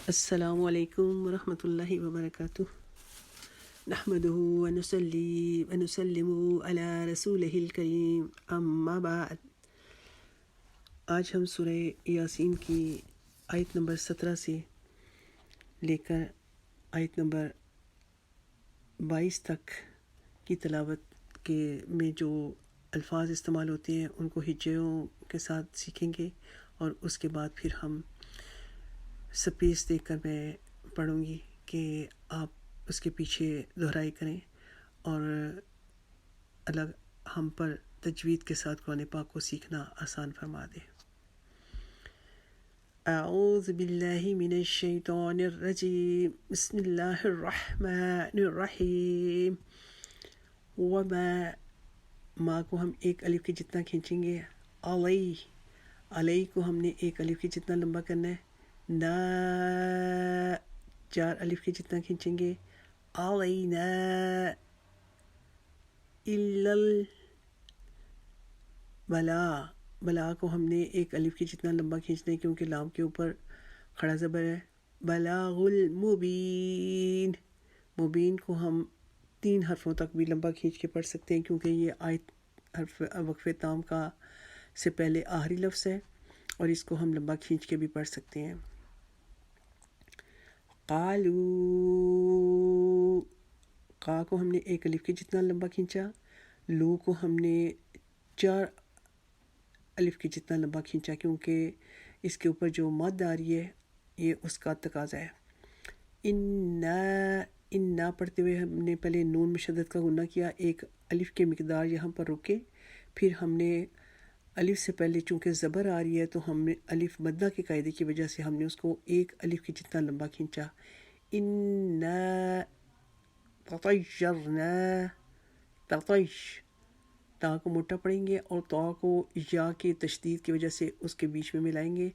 السلام علیکم ورحمۃ اللہ وبرکاتہ۔ نحمده ونصلی ونسلم علی رسولہ الکریم، اما بعد۔ آج ہم سورہ یاسین کی آیت نمبر 17 سے لے کر آیت نمبر 22 تک کی تلاوت کے میں جو الفاظ استعمال ہوتے ہیں ان کو ہجوں کے ساتھ سیکھیں گے، اور اس کے بعد پھر ہم سپیس دیکھ کر میں پڑھوں گی کہ آپ اس کے پیچھے دہرائی کریں، اور الگ ہم پر تجوید کے ساتھ قرآن پاک کو سیکھنا آسان فرما دے۔ اعوذ باللہ من الشیطان الرجیم، بسم اللہ الرحمن الرحیم۔ وما، ما کو ہم ایک الف کے جتنا کھینچیں گے، علی، علی کو ہم نے ایک الف کے جتنا لمبا کرنا ہے، نا، چار الف کے جتنا کھینچیں گے، علینا، بلا، بلا کو ہم نے ایک الف کے جتنا لمبا کھینچنا ہے کیونکہ لام کے اوپر کھڑا زبر ہے، بلاغ المبین، مبین کو ہم 3 حرفوں تک بھی لمبا کھینچ کے پڑھ سکتے ہیں کیونکہ یہ آیت حرف وقف تام کا سے پہلے آخری لفظ ہے، اور اس کو ہم لمبا کھینچ کے بھی پڑھ سکتے ہیں۔ قالو، قا کو ہم نے ایک الف کے جتنا لمبا کھینچا، لو کو ہم نے 4 الف کے جتنا لمبا کھینچا کیونکہ اس کے اوپر جو مد آ رہی ہے یہ اس کا تقاضا ہے۔ انا پڑھتے ہوئے ہم نے پہلے نون مشدد کا غنہ کیا، ایک الف کی مقدار یہاں پر رکے، پھر ہم نے الف سے پہلے چونکہ زبر آ رہی ہے تو ہم نے الف مدہ کے قاعدے کی وجہ سے ہم نے اس کو ایک الف کے جتنا لمبا کھینچا۔ انا تطیرنا، تطیش، تا کو موٹا پڑھیں گے اور تا کو یا کی تشدید کی وجہ سے اس کے بیچ میں ملائیں گے،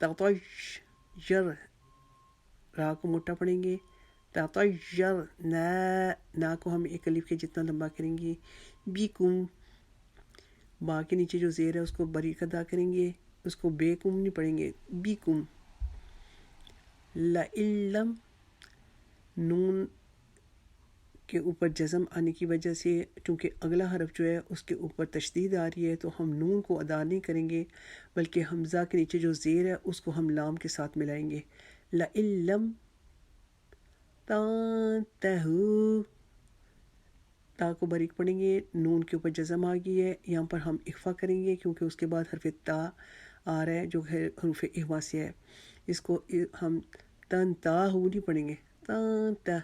تطیش، یر، را کو موٹا پڑھیں گے، تطیرنا، نا کو ہم ایک الف کے جتنا لمبا کریں گے، بیکم، با کے نیچے جو زیر ہے اس کو باریک ادا کریں گے، اس کو بے کم نہیں پڑھیں گے، بیکم، لَإِلَّمْ، نون کے اوپر جزم آنے کی وجہ سے چونکہ اگلا حرف جو ہے اس کے اوپر تشدید آ رہی ہے تو ہم نون کو ادا نہیں کریں گے بلکہ حمزہ کے نیچے جو زیر ہے اس کو ہم لام کے ساتھ ملائیں گے۔ لَإِلَّمْ تَنْتَهُوا، تا کو باریک پڑھیں گے، نون کے اوپر جزم آ گئی ہے، یہاں پر ہم اخفا کریں گے کیونکہ اس کے بعد حرف تا آ رہا ہے جو حروف اخفا سے ہے، اس کو ہم تنتاہو نہیں پڑھیں گے، تنتہ،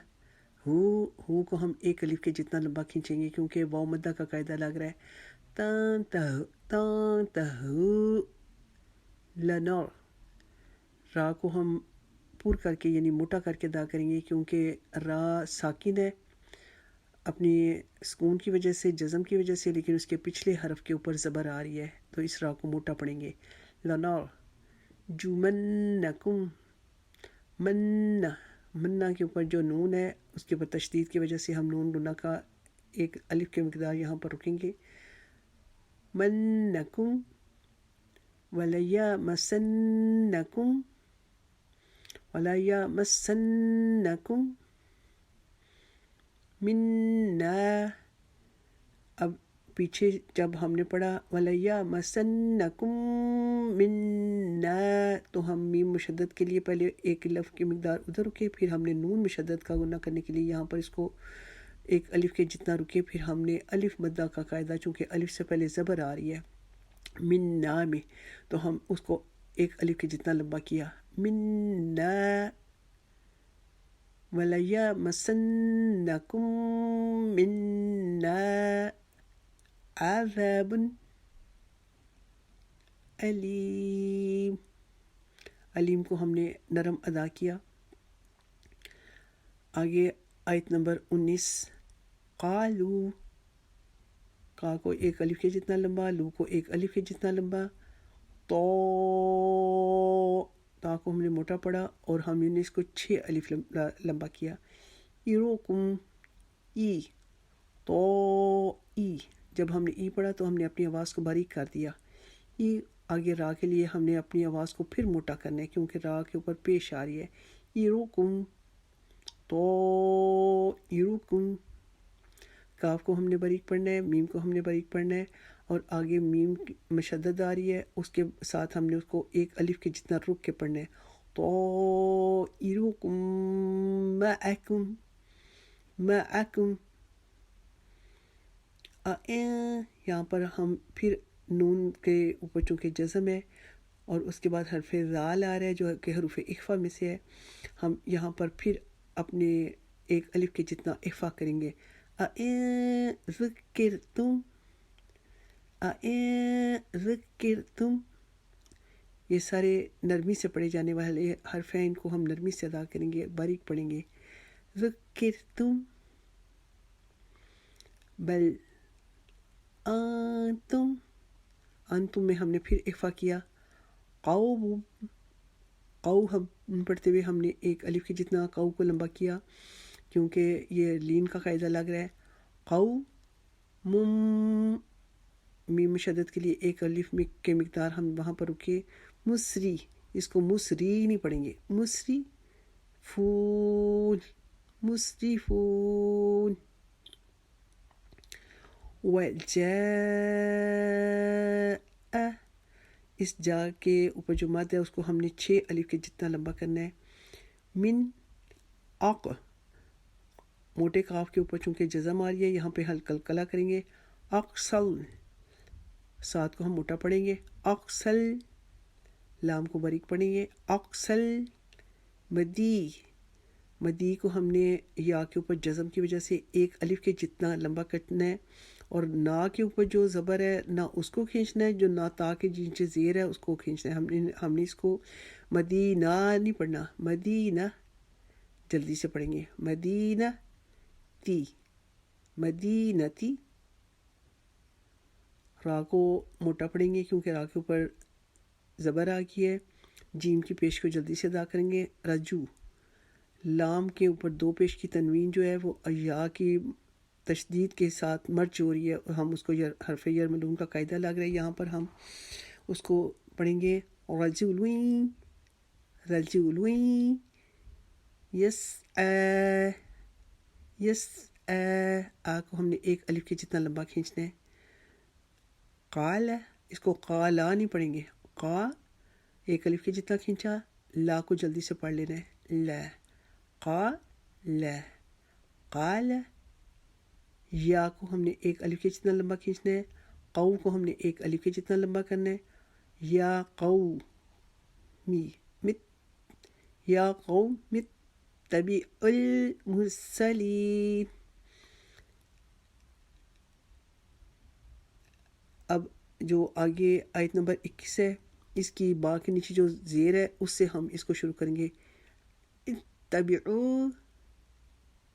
ہو کو ہم ایک الف کے جتنا لمبا کھینچیں گے کیونکہ واو مدہ کا قاعدہ لگ رہا ہے، تنتہو، لنر، را کو ہم پور کر کے یعنی موٹا کر کے ادا کریں گے کیونکہ را ساکن ہے اپنی سکون کی وجہ سے، جزم کی وجہ سے، لیکن اس کے پچھلے حرف کے اوپر زبر آ رہی ہے تو اس را کو موٹا پڑھیں گے، لنر جمنکم، منہ، منہ کے اوپر جو نون ہے اس کے اوپر تشدید کی وجہ سے ہم نون گنہ کا ایک الف کی مقدار یہاں پر رکیں گے، منکم ولیمسنکم، ولیمسنکم منا، اب پیچھے جب ہم نے پڑھا ولیمسنکم منا تو ہم میم مشدد کے لیے پہلے ایک الف کی مقدار ادھر رکے، پھر ہم نے نون مشدد کا غنہ کرنے کے لیے یہاں پر اس کو ایک الف کے جتنا رکے، پھر ہم نے الف مدہ کا قاعدہ چونکہ الف سے پہلے زبر آ رہی ہے منا میں تو ہم اس کو ایک الف کے جتنا لمبا کیا، منا وَلَيَمَسَّنَّكُم مِّنَّا عَذَابٌ علیم، علیم کو ہم نے نرم ادا کیا۔ آگے آیت نمبر 19، قالو، کا کو ایک الف کے جتنا لمبا، لو کو ایک الف کے جتنا لمبا، تو تا کو ہم نے موٹا پڑھا اور ہم نے اس کو 6 الف لمبا کیا، ایروکم، ای، تو ای، جب ہم نے ای پڑھا تو ہم نے اپنی آواز کو باریک کر دیا، ای آگے را کے لیے ہم نے اپنی آواز کو پھر موٹا کرنا ہے کیونکہ را کے اوپر پیش آ رہی ہے. ایروکم تو ایروکم. کاف کو ہم نے باریک پڑھنا ہے, میم کو ہم نے باریک پڑھنا ہے, اور آگے میم مشدد آ رہی ہے, اس کے ساتھ ہم نے اس کو ایک الف کے جتنا رک کے پڑھنا ہے. تو ایروکم معکم معکم. یہاں پر ہم پھر نون کے اوپر چونکہ جزم ہے اور اس کے بعد حرف ذال آ رہا ہے جو کہ حروف اخفا میں سے ہے, ہم یہاں پر پھر اپنے ایک الف کے جتنا اخفا کریں گے. ذکرتم ذکرتم. یہ سارے نرمی سے پڑھے جانے والے حرفین کو ہم نرمی سے ادا کریں گے, باریک پڑھیں گے. ذکرتم بل انتم. انتم میں ہم نے پھر اخفا کیا. قوم قو ہم پڑھتے ہوئے ہم نے ایک الف کے جتنا قو کو لمبا کیا کیونکہ یہ لین کا قاعدہ لگ رہا ہے. قو میم مشدد کے لیے ایک الف کے مقدار ہم وہاں پر رکے. مسری, اس کو مسری نہیں پڑھیں گے, مسری فون مسری فون. والجاء, اس جا کے اوپر جو مد ہے اس کو ہم نے 6 الف کے جتنا لمبا کرنا ہے. من اق, موٹے قاف کے اوپر چونکہ جزم آ رہی ہے یہاں پہ قلقلہ کریں گے. اقسل, ساتھ کو ہم موٹا پڑھیں گے. اقسل, لام کو باریک پڑھیں گے. اقسل. مدی, مدی کو ہم نے یا کے اوپر جزم کی وجہ سے ایک الف کے جتنا لمبا کٹنا ہے, اور نا کے اوپر جو زبر ہے نہ اس کو کھینچنا ہے, جو نا تا کے نیچے زیر ہے اس کو کھینچنا ہے. ہم نے اس کو مدینہ نہیں پڑھنا, مدینہ جلدی سے پڑھیں گے. مدینہ تی مدینتی. را کو موٹا پڑھیں گے کیونکہ را کے اوپر زبر آ گئی ہے. جیم کی پیش کو جلدی سے ادا کریں گے. رجو, لام کے اوپر 2 پیش کی تنوین جو ہے وہ یا کی تشدید کے ساتھ مرج ہو رہی ہے, اور ہم اس کو حرف یرملون کا قاعدہ لگ رہا ہے. یہاں پر ہم اس کو پڑھیں گے. رجولوین رجولوین. یس یس آ کو ہم نے ایک الف کے جتنا لمبا کھینچنا ہے. قال, اس کو قالا نہیں پڑھیں گے. قا ایک الف کے جتنا کھینچا, لا کو جلدی سے پڑھ لینا ہے. لا قال قال. یا کو ہم نے ایک الف کے جتنا لمبا کھینچنا ہے. قو کو ہم نے ایک الف کے جتنا لمبا کرنا ہے. یا قومی مت, یا قوم اتبعوا المرسلین. اب جو آگے آیت نمبر 21 ہے, اس کی با کے نیچے جو زیر ہے اس سے ہم اس کو شروع کریں گے. اتبعوا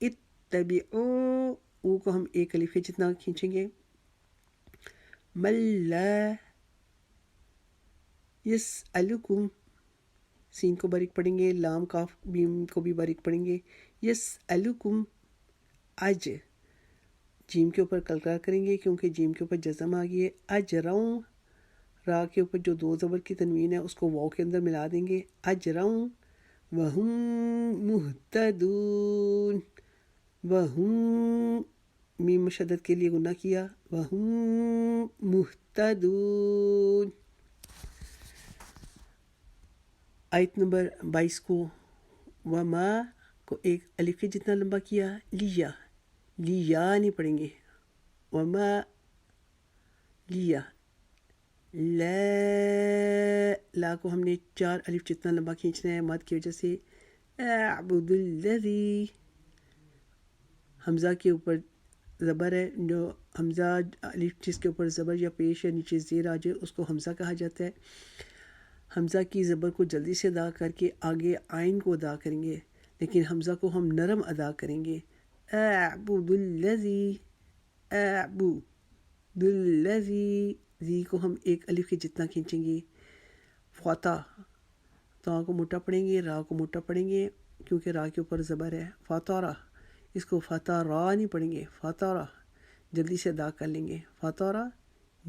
اتبعوا, او کو ہم ایک الف کے جتنا کھینچیں گے. ملا یسألکم, سین کو باریک پڑھیں گے. لام کاف میم کو بھی باریک پڑھیں گے. یسألکم اج, جیم کے اوپر قلقلہ کریں گے کیونکہ جیم کے اوپر جزم آ گئی ہے. اجروں, را کے اوپر جو 2 زبر کی تنوین ہے اس کو واو کے اندر ملا دیں گے. اجروں. وہم مہتدون, وہم میم مشدد کے لیے گناہ کیا. وہم مہتدون. آیت نمبر 22 کو وما کو ایک الف کے جتنا لمبا کیا. لیا لیا نہیں پڑھیں گے. وما لیا. لا کو ہم نے 4 الف جتنا لمبا کھینچنا ہے مد کی وجہ سے. اعبد الذی, حمزہ کے اوپر زبر ہے, جو حمزہ الف جس کے اوپر زبر یا پیش یا نیچے زیر آ جائے اس کو حمزہ کہا جاتا ہے. حمزہ کی زبر کو جلدی سے ادا کر کے آگے آئین کو ادا کریں گے, لیکن حمزہ کو ہم نرم ادا کریں گے. اعبد الذی اعبد الذی, زی کو ہم ایک الف کے جتنا کھینچیں گے. فاتح, تا کو موٹا پڑھیں گے, را کو موٹا پڑھیں گے کیونکہ را کے اوپر زبر ہے. فاتارہ, اس کو فاتح را نہیں پڑھیں گے. فاتارہ جلدی سے ادا کر لیں گے. فاتارہ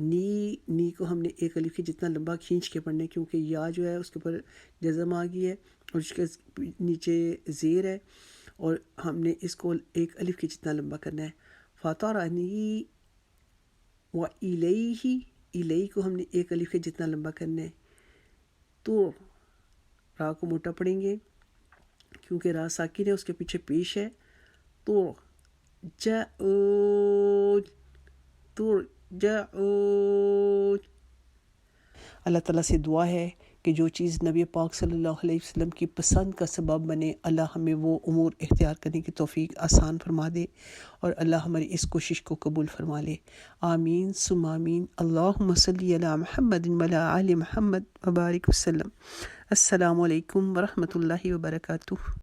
نی کو ہم نے ایک الف کے جتنا لمبا کھینچ کے پڑھنا ہے، کیونکہ یا جو ہے اس کے اوپر جزم آ گئی ہے اور اس کے نیچے زیر ہے، اور ہم نے اس کو ایک الف کے جتنا لمبا کرنا ہے۔ فطرنی و الیہ کو ہم نے ایک الف کے جتنا لمبا کرنا ہے۔ تو را کو موٹا پڑھیں گے کیونکہ را ساکن ہے، اس کے پیچھے پیش ہے۔ تو اللہ تعالیٰ سے دعا ہے کہ جو چیز نبی پاک صلی اللہ علیہ وسلم کی پسند کا سبب بنے، اللہ ہمیں وہ امور اختیار کرنے کی توفیق آسان فرما دے، اور اللہ ہماری اس کوشش کو قبول فرما لے۔ آمین ثم آمین۔ اللہم صلی علی محمد وعلی آل محمد وبارک وسلم۔ السلام علیکم ورحمۃ اللہ وبرکاتہ۔